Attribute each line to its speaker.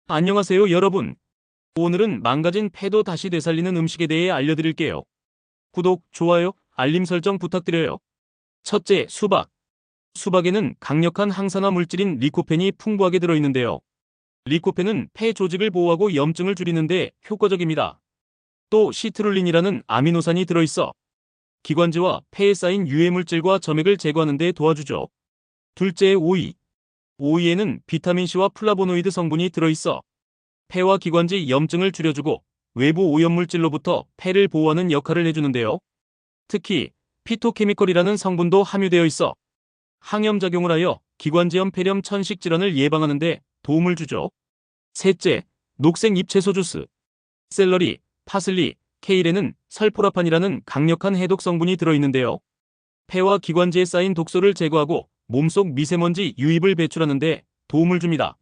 Speaker 1: 안녕하세요 여러분. 오늘은 망가진 폐도 다시 되살리는 음식에 대해 알려드릴게요. 구독, 좋아요, 알림 설정 부탁드려요. 첫째, 수박. 수박에는 강력한 항산화 물질인 리코펜이 풍부하게 들어있는데요. 리코펜은 폐 조직을 보호하고 염증을 줄이는데 효과적입니다. 또 시트룰린이라는 아미노산이 들어있어 기관지와 폐에 쌓인 유해물질과 점액을 제거하는 데 도와주죠. 둘째, 오이. 오이에는 비타민C와 플라보노이드 성분이 들어있어 폐와 기관지 염증을 줄여주고 외부 오염물질로부터 폐를 보호하는 역할을 해주는데요. 특히 피토케미컬이라는 성분도 함유되어 있어 항염작용을 하여 기관지염, 폐렴, 천식 질환을 예방하는 데 도움을 주죠. 셋째, 녹색 잎채소 주스. 샐러리, 파슬리, 케일에는 설포라판이라는 강력한 해독 성분이 들어있는데요. 폐와 기관지에 쌓인 독소를 제거하고 몸속 미세먼지 유입을 배출하는 데 도움을 줍니다.